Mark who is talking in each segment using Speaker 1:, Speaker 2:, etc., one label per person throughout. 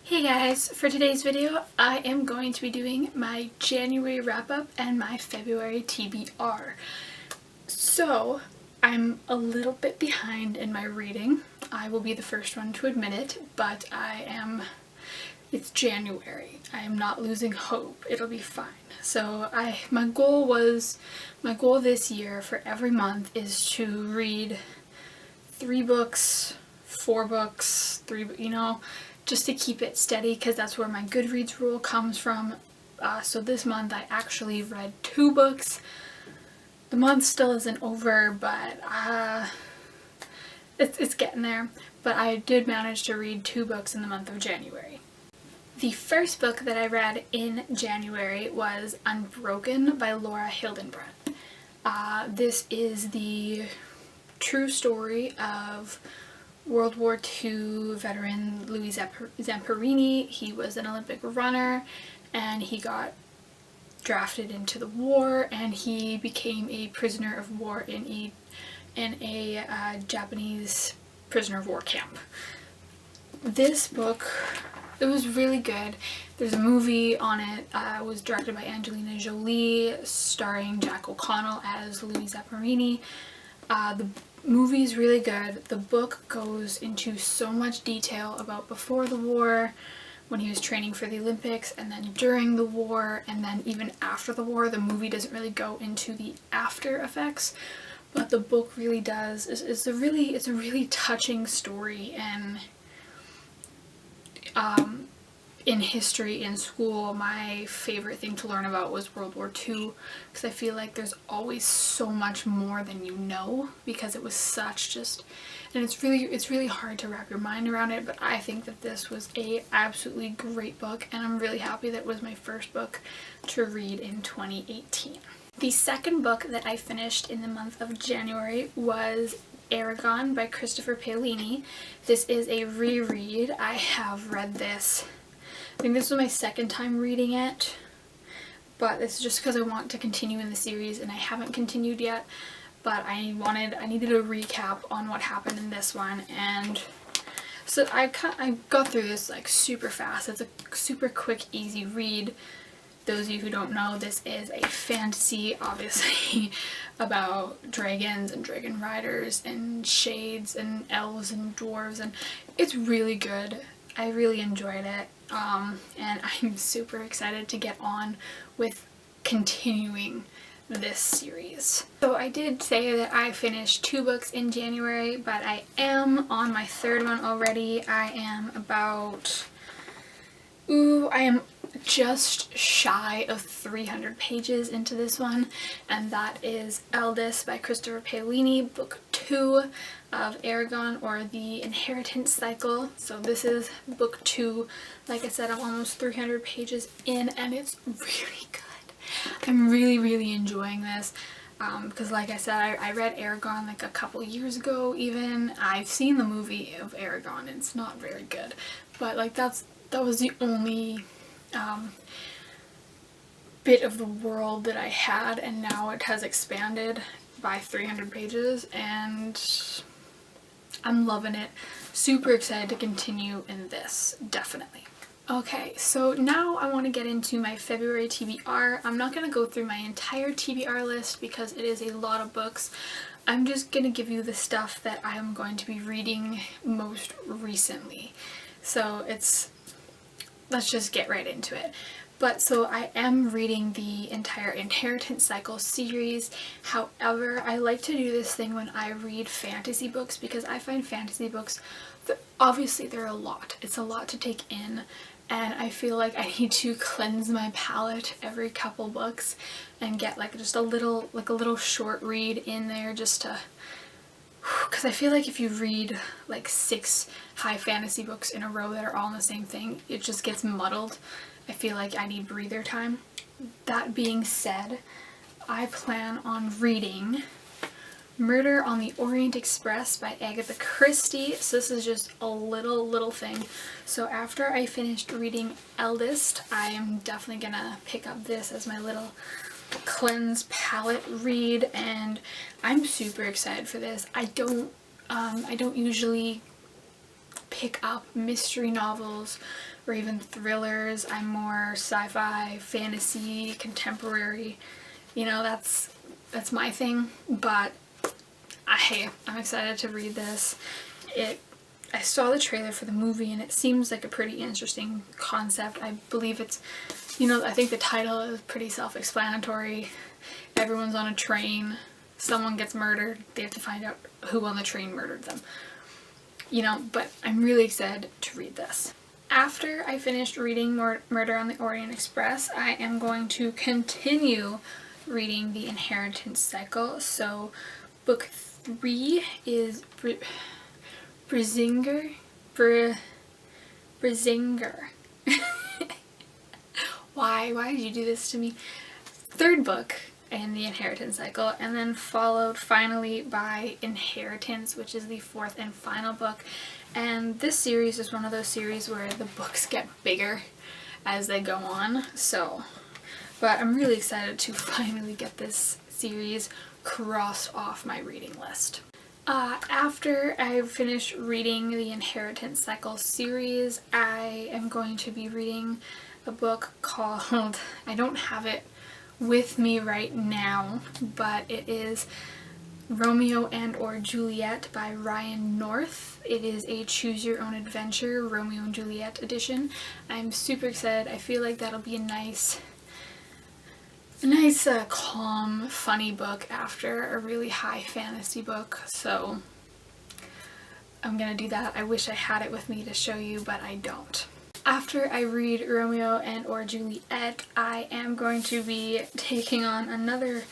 Speaker 1: Hey guys, for today's video I am going to be doing my January wrap-up and my February TBR. So I'm a little bit behind in my reading. I will be the first one to admit it, but it's January. I am not losing hope. It'll be fine. So my goal this year for every month is to read 3 books, 4 books, just to keep it steady, because that's where my Goodreads rule comes from. So this month I actually read 2 books. The month still isn't over, but it's getting there. But I did manage to read 2 books in the month of January. The first book that I read in January was Unbroken by Laura Hildenbrand. This is the true story of World War II veteran Louis Zamperini. He was an Olympic runner and he got drafted into the war, and he became a prisoner of war in a Japanese prisoner of war camp. This book, it was really good. There's a movie on it. It was directed by Angelina Jolie, starring Jack O'Connell as Louis Zamperini. The movie's really good. The book goes into so much detail about before the war, when he was training for the Olympics, and then during the war, and then even after the war. The movie doesn't really go into the after effects, but the book really does. It's a really touching story. And in history in school, my favorite thing to learn about was World War II, because I feel like there's always so much more than you know, because it was and it's really hard to wrap your mind around it. But I think that this was a absolutely great book, and I'm really happy that it was my first book to read in 2018. The second book that I finished in the month of January was Aragon by Christopher Paolini. This is a reread. I have read this, I think this was my second time reading it, but this is just because I want to continue in the series and I haven't continued yet. But I needed a recap on what happened in this one, and so I got through this like super fast. It's a super quick, easy read. Those of you who don't know, this is a fantasy, obviously, about dragons and dragon riders and shades and elves and dwarves, and it's really good. I really enjoyed it, and I'm super excited to get on with continuing this series. So I did say that I finished 2 books in January, but I am on my 3rd one already. I am just shy of 300 pages into this one, and that is Eldest by Christopher Paolini, book 2 of Aragon, or the Inheritance Cycle. So this is book 2. Like I said, I'm almost 300 pages in, and it's really good. I'm really enjoying this, because like I said, I read Aragon like a couple years ago even. I've seen the movie of Aragon, and it's not very good, but like that was the only bit of the world that I had, and now it has expanded by 300 pages and I'm loving it. Super excited to continue in this, definitely. Okay, so now I want to get into my February TBR. I'm not going to go through my entire TBR list because it is a lot of books. I'm just going to give you the stuff that I am going to be reading most recently. So let's just get right into it. But so I am reading the entire Inheritance Cycle series. However, I like to do this thing when I read fantasy books, because I find fantasy books, obviously they're a lot. It's a lot to take in, and I feel like I need to cleanse my palate every couple books and get like just a little short read in there, just to, because I feel like if you read like 6 high fantasy books in a row that are all in the same thing, it just gets muddled. I feel like I need breather time. That being said, I plan on reading Murder on the Orient Express by Agatha Christie. So this is just a little thing. So after I finished reading Eldest, I am definitely gonna pick up this as my little cleanse palette read, and I'm super excited for this. I don't usually pick up mystery novels or even thrillers. I'm more sci-fi, fantasy, contemporary. You know, that's my thing, but hey, I'm excited to read this. I saw the trailer for the movie and it seems like a pretty interesting concept. I believe it's, you know, I think the title is pretty self-explanatory. Everyone's on a train, someone gets murdered, they have to find out who on the train murdered them. You know, but I'm really excited to read this. After I finished reading Murder on the Orient Express, I am going to continue reading The Inheritance Cycle. So book 3 is Brizinger. Why did you do this to me? Third book in the Inheritance Cycle, and then followed finally by Inheritance, which is the 4th and final book. And this series is one of those series where the books get bigger as they go on. But I'm really excited to finally get this series crossed off my reading list. After I've finished reading the Inheritance Cycle series, I am going to be reading a book called, I don't have it with me right now, but it is Romeo and or Juliet by Ryan North. It is a choose your own adventure Romeo and Juliet edition. I'm super excited. I feel like that'll be a nice calm, funny book after a really high fantasy book, so I'm gonna do that. I wish I had it with me to show you, but I don't. After I read Romeo and or Juliet, I am going to be taking on another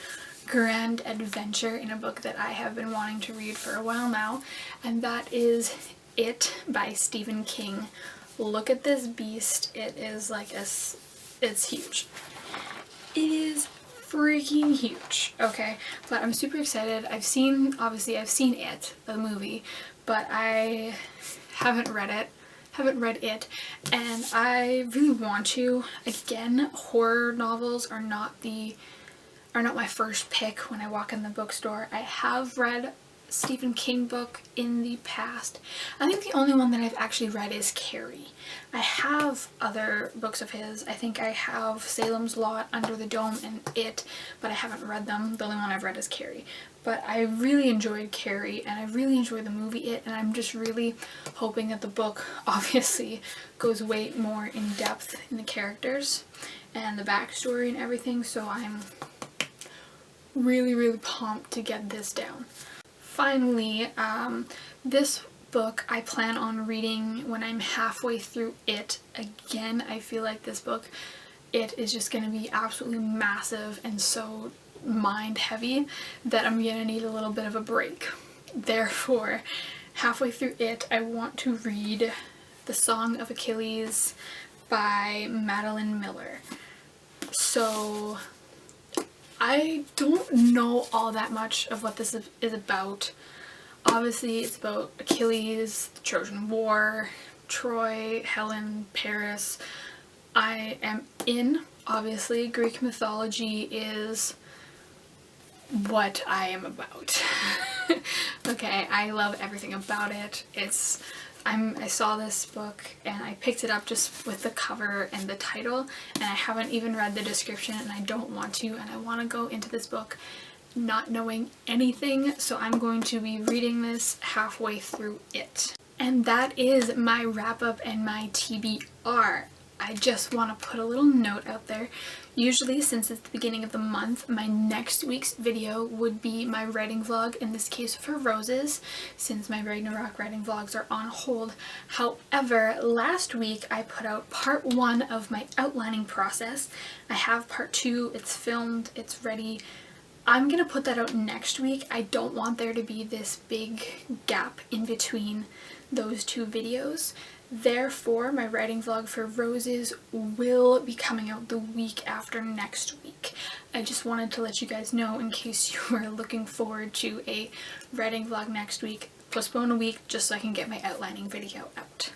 Speaker 1: grand adventure in a book that I have been wanting to read for a while now, and that is It by Stephen King. Look at this beast. It is like it's huge. It is freaking huge, okay? But I'm super excited. Obviously I've seen it, the movie, but I haven't read it, and I really want to. Again, horror novels are not my first pick when I walk in the bookstore. I have read Stephen King book in the past. I think the only one that I've actually read is Carrie. I have other books of his. I think I have Salem's Lot, Under the Dome, and It, but I haven't read them. The only one I've read is Carrie. But I really enjoyed Carrie, and I really enjoyed the movie It, and I'm just really hoping that the book obviously goes way more in depth in the characters and the backstory and everything, so I'm really, really pumped to get this down. Finally, this book I plan on reading when I'm halfway through It. Again, I feel like this book, It, is just going to be absolutely massive and so mind heavy that I'm going to need a little bit of a break. Therefore, halfway through It, I want to read The Song of Achilles by Madeline Miller. So I don't know all that much of what this is about. Obviously, it's about Achilles, the Trojan War, Troy, Helen, Paris. I am in, obviously, Greek mythology is what I am about. Okay, I love everything about it. I saw this book and I picked it up just with the cover and the title, and I haven't even read the description, and I don't want to, and I want to go into this book not knowing anything, so I'm going to be reading this halfway through It. And that is my wrap up and my TBR. I just want to put a little note out there. Usually, since it's the beginning of the month, my next week's video would be my writing vlog, in this case for Roses, since my Ragnarok writing vlogs are on hold. However, last week I put out part 1 of my outlining process. I have part 2, it's filmed, it's ready. I'm gonna put that out next week. I don't want there to be this big gap in between those 2 videos. Therefore, my writing vlog for Roses will be coming out the week after next week. I just wanted to let you guys know in case you were looking forward to a writing vlog next week. Postpone a week just so I can get my outlining video out.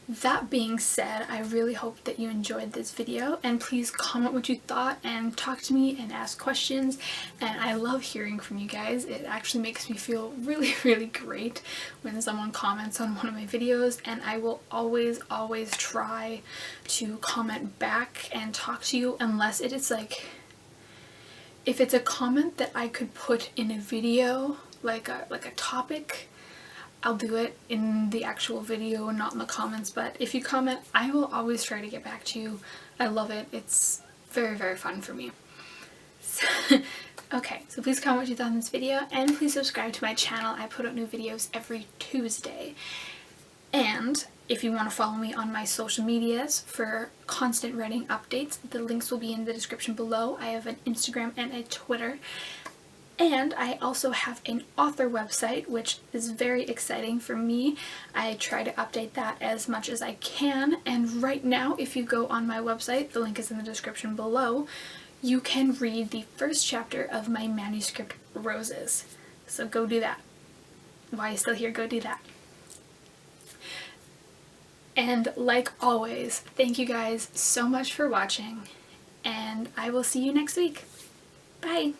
Speaker 1: that being said, I really hope that you enjoyed this video, and please comment what you thought and talk to me and ask questions. And I love hearing from you guys. It actually makes me feel really, really great when someone comments on one of my videos, and I will always try to comment back and talk to you, unless it is like, if it's a comment that I could put in a video, like a topic, I'll do it in the actual video, not in the comments. But if you comment, I will always try to get back to you. I love it. It's very, very fun for me. Okay, so please comment what you thought in this video, and please subscribe to my channel. I put out new videos every Tuesday. And if you want to follow me on my social medias for constant writing updates, the links will be in the description below. I have an Instagram and a Twitter. And I also have an author website, which is very exciting for me. I try to update that as much as I can. And right now, if you go on my website, the link is in the description below, you can read the first chapter of my manuscript, Roses. So go do that. While you're still here, go do that. And like always, thank you guys so much for watching, and I will see you next week. Bye!